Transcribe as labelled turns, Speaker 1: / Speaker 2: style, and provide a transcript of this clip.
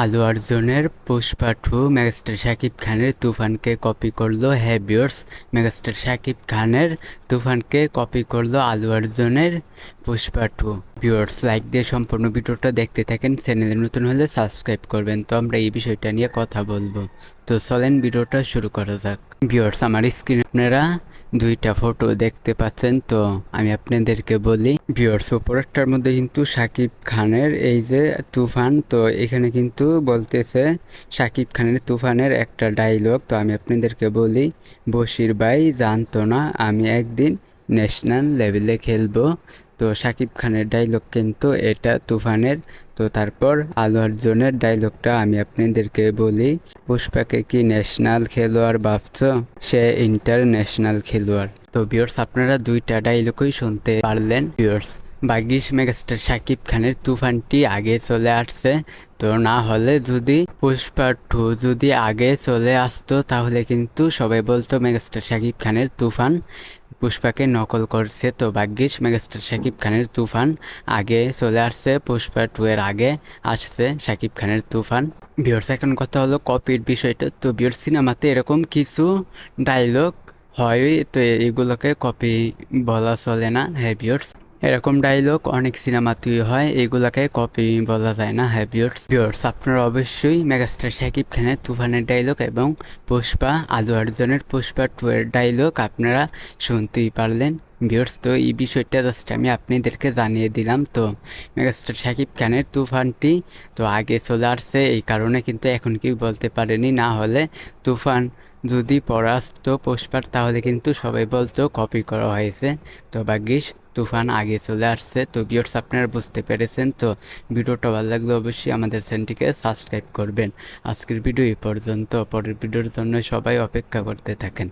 Speaker 1: আলু অর্জুনের Pushpa two megastar Shakib খানের তুফানকে কপি করলো। হ্যাঁ ভিউয়ার্স, মেগাস্টার শাকিব খানের তুফানকে কপি করলো আলু অর্জুনের পুষ্পা টু। ভিউয়ার্স, লাইক দিয়ে সম্পূর্ণ ভিডিওটা দেখতে থাকেন, চ্যানেলে নতুন হলে সাবস্ক্রাইব করবেন। তো আমরা এই বিষয়টা নিয়ে কথা বলবো। তো চলেন ভিডিওটা শুরু করা যাক। ভিউয়ার্স, আমার স্ক্রিনে আপনারা দুইটা ফটো দেখতে পাচ্ছেন। তো আমি আপনাদেরকে বলি ভিউয়ার্স, উপরেরটার মধ্যে কিন্তু শাকিব খানের এই যে তুফান, তো এখানে কিন্তু বলতেছে শাকিব খানের তুফানের একটা ডায়লগ। তো আমি আপনাদেরকে বলি, বশির ভাই জানতো না আমি একদিন ন্যাশনাল লেভেলে খেলবো। তো শাকিব খানের ডায়লগ কিন্তু এটা তুফানের। তো তারপর আলু অর্জুনের ডায়লগটা আমি আপনাদেরকে বলি, পুষ্পাকে কি ন্যাশনাল খেলোয়াড় ভাবছো? সে ইন্টারন্যাশনাল খেলোয়াড়। তো ভিউয়ার্স, আপনারা দুইটা ডায়লগই শুনতে পারলেন। ভিউয়ার্স, ভাগ্যিস মেগাস্টার শাকিব খানের তুফানটি আগে চলে আসছে। তো না হলে যদি পুষ্পা টু যদি আগে চলে আসতো তাহলে কিন্তু সবাই বলতো মেগাস্টার শাকিব খানের তুফান পুষ্পাকে নকল করছে। তো ভাগ্যিস মেগাস্টার শাকিব খানের তুফান আগে চলে আসছে, পুষ্পা টু এর আগে আসছে শাকিব খানের তুফান। ভিউয়ার্স, এখন কথা হলো কপির বিষয়টা। তো ভিউয়ার্স, সিনেমাতে এরকম কিছু ডায়লগ হয়, তো এগুলোকে কপি বলা চলে না। হ্যাঁ ভিউয়ার্স, এরকম ডায়লগ অনেক সিনেমাতেই হয়, এগুলাকে কপি বলা যায় না। হ্যাঁ ভিউয়ার্স, আপনারা অবশ্যই মেগাস্টার শাকিব খানের তুফানের ডায়লগ এবং পুষ্পা আলু অর্জুনের পুষ্পা টু এর ডায়লগ আপনারা শুনতেই পারলেন। ভিউয়ার্স, তো এই বিষয়টা জাস্ট আমি আপনাদেরকে জানিয়ে দিলাম। তো মেগাস্টার শাকিব খানের তুফানটি তো আগে চলে আসছে, এই কারণে কিন্তু এখন কেউ বলতে পারেনি। না হলে তুফান যদি পরাস্ত পুষ্পার তাহলে কিন্তু সবাই বলতো কপি করা হয়েছে। তো ভাগ্যিস তুফান আগে চলে আসছে। তো ভিউয়ার্স, আপনারা বুঝতে পেরেছেন। তো ভিডিওটা ভালো লাগলে অবশ্যই আমাদের চ্যানেলটিকে সাবস্ক্রাইব করবেন। আজকের ভিডিও এই পর্যন্ত, পরের ভিডিওর জন্য সবাই অপেক্ষা করতে থাকেন।